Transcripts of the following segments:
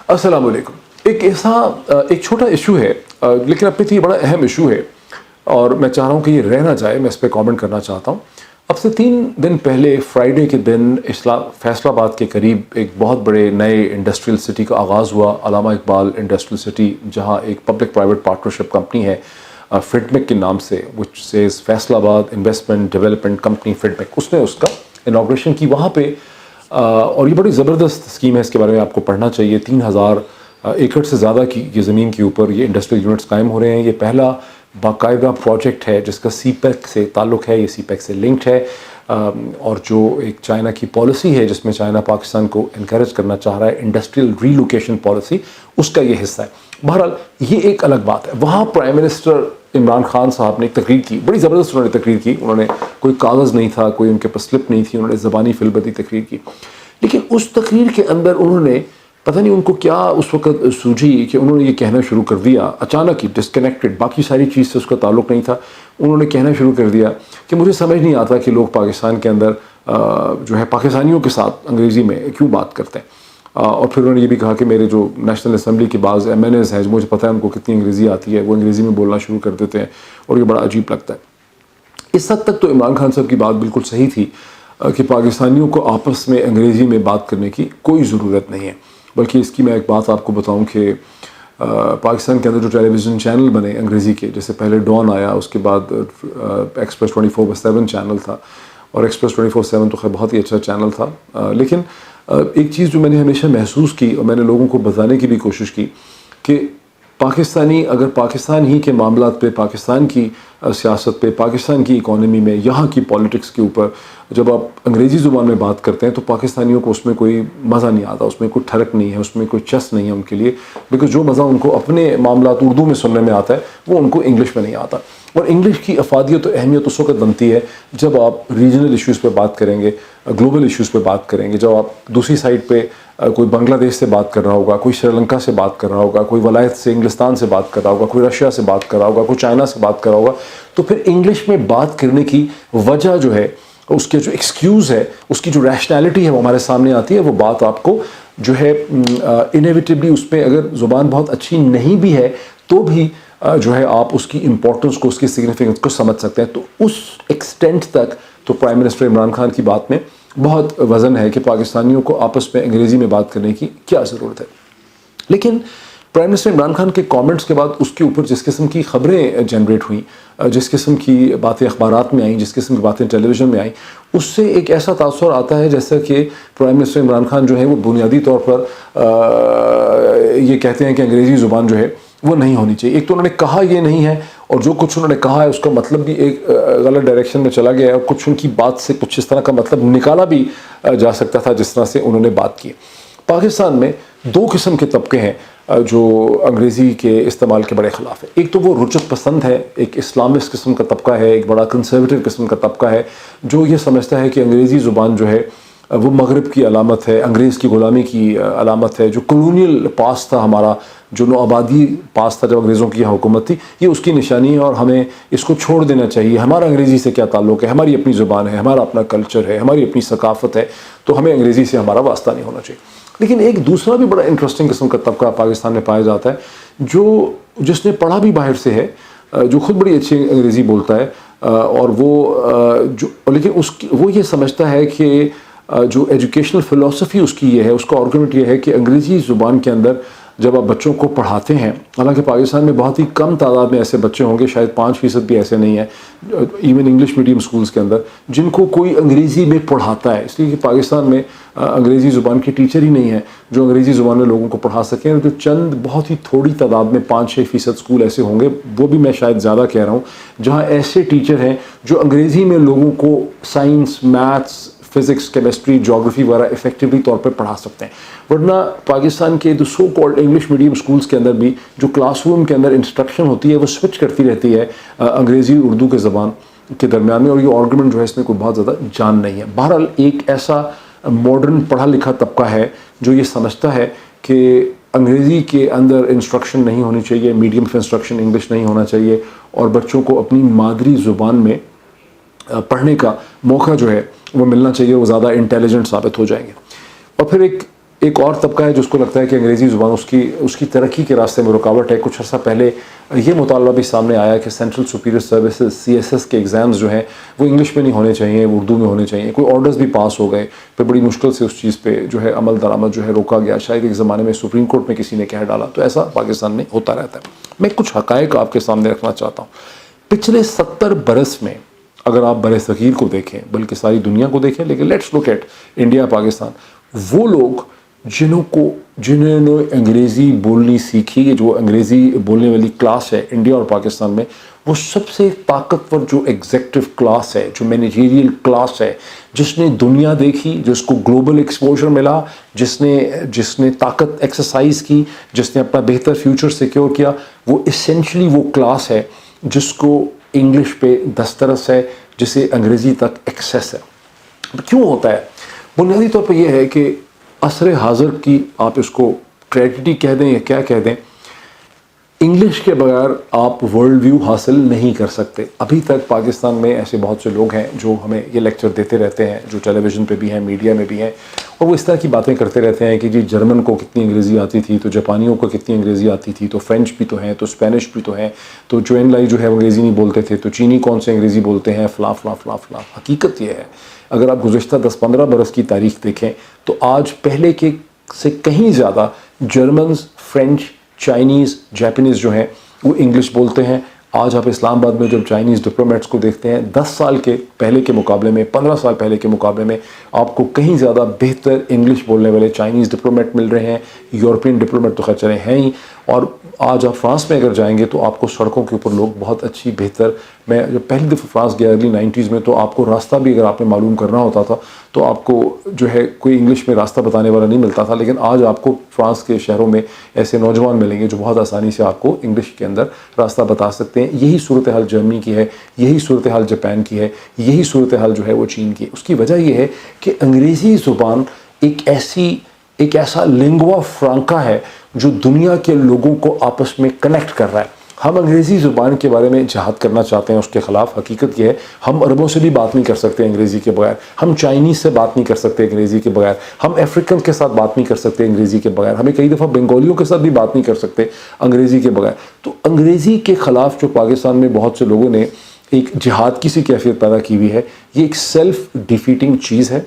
السلام علیکم. ایک چھوٹا ایشو ہے لیکن اپنے لیے بڑا اہم ایشو ہے اور میں چاہ رہا ہوں کہ یہ رہ نہ جائے. میں اس پہ کامنٹ کرنا چاہتا ہوں. اب سے 3 دن پہلے فرائیڈے کے دن فیصل آباد کے قریب ایک بہت بڑے نئے انڈسٹریل سٹی کا آغاز ہوا, علامہ اقبال انڈسٹریل سٹی, جہاں ایک پبلک پرائیویٹ پارٹنرشپ کمپنی ہے فڈمک کے نام سے, وچ سیز فیصل آباد انویسٹمنٹ ڈیولپمنٹ کمپنی فڈمک. اس نے اس کا انوگریشن کی وہاں پہ, اور یہ بڑی زبردست اسکیم ہے. اس کے بارے میں آپ کو پڑھنا چاہیے. 3000 ایکڑ سے زیادہ کی یہ زمین کے اوپر یہ انڈسٹریل یونٹس قائم ہو رہے ہیں. یہ پہلا باقاعدہ پروجیکٹ ہے جس کا سی پیک سے تعلق ہے, یہ سی پیک سے لنکڈ ہے, اور جو ایک چائنا کی پالیسی ہے جس میں چائنا پاکستان کو انکریج کرنا چاہ رہا ہے, انڈسٹریل ری لوکیشن پالیسی, اس کا یہ حصہ ہے. بہرحال یہ ایک الگ بات ہے. وہاں پرائم منسٹر عمران خان صاحب نے ایک تقریر کی, بڑی زبردست انہوں نے تقریر کی. انہوں نے کوئی کاغذ نہیں تھا, کوئی ان کے پاس سلپ نہیں تھی, انہوں نے زبانی فلبتی تقریر کی. لیکن اس تقریر کے اندر انہوں نے پتہ نہیں ان کو کیا اس وقت سوجھی کہ انہوں نے یہ کہنا شروع کر دیا اچانک ہی, ڈسکنیکٹڈ, باقی ساری چیز سے اس کا تعلق نہیں تھا. انہوں نے کہنا شروع کر دیا کہ مجھے سمجھ نہیں آتا کہ لوگ پاکستان کے اندر جو ہے پاکستانیوں کے ساتھ انگریزی میں کیوں بات کرتے ہیں. اور پھر انہوں نے یہ بھی کہا کہ میرے جو نیشنل اسمبلی کے بعض ایم این ایز ہیں, مجھے پتہ ہے ان کو کتنی انگریزی آتی ہے, وہ انگریزی میں بولنا شروع کر دیتے ہیں اور یہ بڑا عجیب لگتا ہے. اس حد تک تو عمران خان صاحب کی بات بالکل صحیح تھی کہ پاکستانیوں کو آپس میں انگریزی میں بات کرنے کی کوئی ضرورت نہیں ہے. بلکہ اس کی میں ایک بات آپ کو بتاؤں کہ پاکستان کے اندر جو ٹیلی ویژن چینل بنے انگریزی کے, جیسے پہلے ڈان آیا, اس کے بعد ایکسپریس 24/7 چینل تھا, اور ایکسپریس 24/7 تو خیر بہت ہی اچھا چینل تھا. لیکن ایک چیز جو میں نے ہمیشہ محسوس کی اور میں نے لوگوں کو بتانے کی بھی کوشش کی کہ پاکستانی اگر پاکستان ہی کے معاملات پہ, پاکستان کی سیاست پہ, پاکستان کی اکانومی میں, یہاں کی پالیٹکس کے اوپر جب آپ انگریزی زبان میں بات کرتے ہیں تو پاکستانیوں کو اس میں کوئی مزہ نہیں آتا, اس میں کوئی ٹھڑک نہیں ہے, اس میں کوئی چس نہیں ہے ان کے لیے. بیکاز جو مزہ ان کو اپنے معاملات اردو میں سننے میں آتا ہے وہ ان کو انگلش میں نہیں آتا. اور انگلش کی افادیت و اہمیت اس وقت بنتی ہے جب آپ ریجنل ایشوز پہ بات کریں گے, گلوبل ایشوز پہ بات کریں گے. جب آپ دوسری سائڈ پہ کوئی بنگلہ دیش سے بات کر رہا ہوگا, کوئی سری لنکا سے بات کر رہا ہوگا, کوئی ولایت سے انگلستان سے بات کر رہا ہوگا, کوئی رشیا سے بات کر رہا ہوگا, کوئی چائنا سے بات کر رہا ہوگا, تو پھر انگلش میں بات کرنے کی وجہ جو ہے, اس کے جو ایکسکیوز ہے, اس کی جو ریشنالٹی ہے وہ ہمارے سامنے آتی ہے. وہ بات آپ کو جو ہے انیویٹیبلی اس پہ اگر زبان بہت اچھی نہیں بھی ہے تو بھی جو ہے آپ اس کی امپورٹنس کو, اس کی سگنیفیکنس کو سمجھ سکتے ہیں. تو اس ایکسٹینٹ تک تو پرائم منسٹر عمران خان کی بات میں بہت وزن ہے کہ پاکستانیوں کو آپس میں انگریزی میں بات کرنے کی کیا ضرورت ہے. لیکن پرائم منسٹر عمران خان کے کامنٹس کے بعد اس کے اوپر جس قسم کی خبریں جنریٹ ہوئیں, جس قسم کی باتیں اخبارات میں آئیں, جس قسم کی باتیں ٹیلی ویژن میں آئیں, اس سے ایک ایسا تاثر آتا ہے جیسا کہ پرائم منسٹر عمران خان جو ہے وہ بنیادی طور پر یہ کہتے ہیں کہ انگریزی زبان جو ہے وہ نہیں ہونی چاہیے. ایک تو انہوں نے کہا یہ نہیں ہے, اور جو کچھ انہوں نے کہا ہے اس کا مطلب بھی ایک غلط ڈائریکشن میں چلا گیا ہے, اور کچھ ان کی بات سے کچھ اس طرح کا مطلب نکالا بھی جا سکتا تھا جس طرح سے انہوں نے بات کی. پاکستان میں 2 قسم کے طبقے ہیں جو انگریزی کے استعمال کے بڑے خلاف ہے. ایک تو وہ رجت پسند ہے, ایک اسلامسٹ قسم کا طبقہ ہے, ایک بڑا کنسرویٹو قسم کا طبقہ ہے جو یہ سمجھتا ہے کہ انگریزی زبان جو ہے وہ مغرب کی علامت ہے, انگریز کی غلامی کی علامت ہے. جو کلونیل پاس تھا ہمارا, جو نوآبادی پاس تھا جب انگریزوں کی حکومت تھی, یہ اس کی نشانی ہے اور ہمیں اس کو چھوڑ دینا چاہیے. ہمارا انگریزی سے کیا تعلق ہے, ہماری اپنی زبان ہے, ہمارا اپنا کلچر ہے, ہماری اپنی ثقافت ہے, تو ہمیں انگریزی سے ہمارا واسطہ نہیں ہونا چاہیے. لیکن ایک دوسرا بھی بڑا انٹرسٹنگ قسم کا طبقہ پاکستان میں پایا جاتا ہے جس نے پڑھا بھی باہر سے ہے, جو خود بڑی اچھی انگریزی بولتا ہے, اور لیکن وہ یہ سمجھتا ہے کہ جو ایجوکیشنل فلسفی اس کی یہ ہے, اس کا آرگومنٹ یہ ہے کہ انگریزی زبان کے اندر جب آپ بچوں کو پڑھاتے ہیں, حالانکہ پاکستان میں بہت ہی کم تعداد میں ایسے بچے ہوں گے, شاید 5% بھی ایسے نہیں ہیں ایون انگلش میڈیم سکولز کے اندر جن کو کوئی انگریزی میں پڑھاتا ہے, اس لیے کہ پاکستان میں انگریزی زبان کے ٹیچر ہی نہیں ہیں جو انگریزی زبان میں لوگوں کو پڑھا سکیں. جو چند بہت ہی تھوڑی تعداد میں 5-6% سکول ایسے ہوں گے, وہ بھی میں شاید زیادہ کہہ رہا ہوں, جہاں ایسے ٹیچر ہیں جو انگریزی میں لوگوں کو سائنس, میتھس, فزکس, کیمسٹری, جغرافی وغیرہ افیکٹولی طور پہ پڑھا سکتے ہیں. ورنہ پاکستان کے جو so called English medium schools کے اندر بھی جو کلاس روم کے اندر انسٹرکشن ہوتی ہے وہ سوئچ کرتی رہتی ہے انگریزی اردو کے زبان کے درمیان میں, اور یہ آرگومنٹ جو ہے اس میں کوئی بہت زیادہ جان نہیں ہے. بہرحال ایک ایسا ماڈرن پڑھا لکھا طبقہ ہے جو یہ سمجھتا ہے کہ انگریزی کے اندر انسٹرکشن نہیں ہونی چاہیے, میڈیم آف انسٹرکشن انگلش نہیں ہونا چاہیے, اور بچوں کو اپنی مادری زبان میں پڑھنے کا موقع جو ہے وہ ملنا چاہیے, وہ زیادہ انٹیلیجنٹ ثابت ہو جائیں گے. اور پھر ایک ایک اور طبقہ ہے جس کو لگتا ہے کہ انگریزی زبان اس کی ترقی کے راستے میں رکاوٹ ہے. کچھ عرصہ پہلے یہ مطالبہ بھی سامنے آیا کہ سینٹرل سپیریئر سروسز CSS کے ایگزامز جو ہیں وہ انگلش میں نہیں ہونے چاہیے, وہ اردو میں ہونے چاہیے. کوئی آرڈرز بھی پاس ہو گئے, پھر بڑی مشکل سے اس چیز پہ جو ہے عمل درآمد جو ہے روکا گیا. شاید ایک زمانے میں سپریم کورٹ میں کسی نے کہہ ڈالا. تو ایسا پاکستان میں ہوتا رہتا ہے. میں کچھ حقائق آپ کے سامنے رکھنا چاہتا ہوں. پچھلے 70 برس میں اگر آپ بر صغیر کو دیکھیں, بلکہ ساری دنیا کو دیکھیں, لیکن let's look at India Pakistan, وہ لوگ جنہوں نے انگریزی بولنی سیکھی, جو انگریزی بولنے والی کلاس ہے انڈیا اور پاکستان میں, وہ سب سے طاقتور جو ایگزیکٹو کلاس ہے, جو مینیجریل کلاس ہے, جس نے دنیا دیکھی, جس کو گلوبل ایکسپوجر ملا, جس نے طاقت ایکسرسائز کی, جس نے اپنا بہتر فیوچر سیکیور کیا, وہ اسینشلی وہ کلاس ہے جس کو انگلش پہ دسترس ہے, جسے انگریزی تک ایکسیس ہے. کیوں ہوتا ہے؟ بنیادی طور پہ یہ ہے کہ عصر حاضر کی آپ اس کو ٹریجڈی کہہ دیں یا کیا کہہ دیں, انگلش کے بغیر آپ ورلڈ ویو حاصل نہیں کر سکتے. ابھی تک پاکستان میں ایسے بہت سے لوگ ہیں جو ہمیں یہ لیکچر دیتے رہتے ہیں, جو ٹیلی ویژن پہ بھی ہیں, میڈیا میں بھی ہیں, اور وہ اس طرح کی باتیں کرتے رہتے ہیں کہ جی جرمن کو کتنی انگریزی آتی تھی, تو جاپانیوں کو کتنی انگریزی آتی تھی, تو فرینچ بھی تو ہیں, تو اسپینش بھی تو ہیں, تو چوین لائی جو ہے وہ انگریزی نہیں بولتے تھے, تو چینی کون سے انگریزی بولتے ہیں, فلاں فلاں فلاں فلاں. حقیقت یہ ہے, اگر آپ گزشتہ 10-15 برس کی تاریخ دیکھیں تو آج پہلے کے سے کہیں زیادہ جرمنز, فرینچ, چائنیز, جاپانیز جو ہیں وہ انگلش بولتے ہیں. آج آپ اسلام آباد میں جب چائنیز ڈپلومیٹس کو دیکھتے ہیں, 10 سال کے پہلے کے مقابلے میں, 15 سال پہلے کے مقابلے میں آپ کو کہیں زیادہ بہتر انگلش بولنے والے چائنیز ڈپلومیٹ مل رہے ہیں. یورپین ڈپلومیٹ تو خیر چلے ہیں ہی, اور آج آپ فرانس میں اگر جائیں گے تو آپ کو سڑکوں کے اوپر لوگ بہت اچھی بہتر. میں جب پہلی دفعہ فرانس گیا ارلی 90s میں, تو آپ کو راستہ بھی اگر آپ نے معلوم کرنا ہوتا تھا تو آپ کو جو ہے کوئی انگلش میں راستہ بتانے والا نہیں ملتا تھا. لیکن آج آپ کو فرانس کے شہروں میں ایسے نوجوان ملیں گے جو بہت آسانی سے آپ کو انگلش کے اندر راستہ بتا سکتے ہیں. یہی صورتحال جرمنی کی ہے, یہی صورتحال جاپان کی ہے, یہی صورتحال جو ہے وہ چین کی ہے. اس کی وجہ یہ ہے کہ انگریزی زبان ایک ایسا لنگوا فرانکا ہے جو دنیا کے لوگوں کو آپس میں کنیکٹ کر رہا ہے. ہم انگریزی زبان کے بارے میں جہاد کرنا چاہتے ہیں اس کے خلاف. حقیقت یہ ہے ہم عربوں سے بھی بات نہیں کر سکتے انگریزی کے بغیر, ہم چائنیز سے بات نہیں کر سکتے انگریزی کے بغیر, ہم افریقن کے ساتھ بات نہیں کر سکتے انگریزی کے بغیر, ہمیں کئی دفعہ بنگالیوں کے ساتھ بھی بات نہیں کر سکتے انگریزی کے بغیر. تو انگریزی کے خلاف جو پاکستان میں بہت سے لوگوں نے ایک جہاد کی سی کیفیت پیدا کی ہوئی ہے, یہ ایک سیلف ڈیفیٹنگ چیز ہے.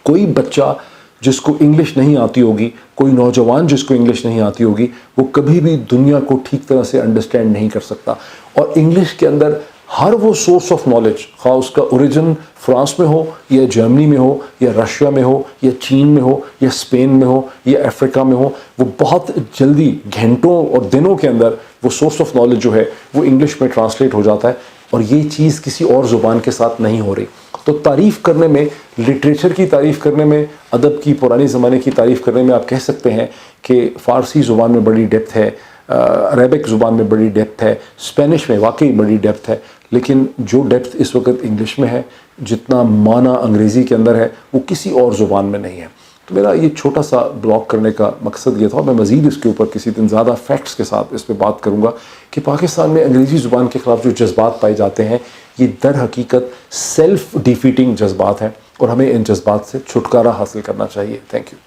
کوئی بچہ جس کو انگلش نہیں آتی ہوگی, کوئی نوجوان جس کو انگلش نہیں آتی ہوگی, وہ کبھی بھی دنیا کو ٹھیک طرح سے انڈرسٹینڈ نہیں کر سکتا. اور انگلش کے اندر ہر وہ سورس آف نالج, خواہ اس کا اوریجن فرانس میں ہو یا جرمنی میں ہو یا رشیا میں ہو یا چین میں ہو یا اسپین میں ہو یا افریقہ میں ہو, وہ بہت جلدی گھنٹوں اور دنوں کے اندر وہ سورس آف نالج جو ہے وہ انگلش میں ٹرانسلیٹ ہو جاتا ہے. اور یہ چیز کسی اور زبان کے ساتھ نہیں ہو رہی. تو تعریف کرنے میں, لٹریچر کی تعریف کرنے میں, ادب کی پرانے زمانے کی تعریف کرنے میں آپ کہہ سکتے ہیں کہ فارسی زبان میں بڑی ڈیپتھ ہے, عربک زبان میں بڑی ڈیپتھ ہے, اسپینش میں واقعی بڑی ڈیپتھ ہے. لیکن جو ڈیپتھ اس وقت انگلش میں ہے, جتنا معنی انگریزی کے اندر ہے, وہ کسی اور زبان میں نہیں ہے. تو میرا یہ چھوٹا سا بلاگ کرنے کا مقصد یہ تھا. میں مزید اس کے اوپر کسی دن زیادہ فیکٹس کے ساتھ اس پہ بات کروں گا کہ پاکستان میں انگریزی زبان کے خلاف جو جذبات پائے جاتے ہیں یہ در حقیقت سیلف ڈیفیٹنگ جذبات ہیں, اور ہمیں ان جذبات سے چھٹکارا حاصل کرنا چاہیے. Thank you.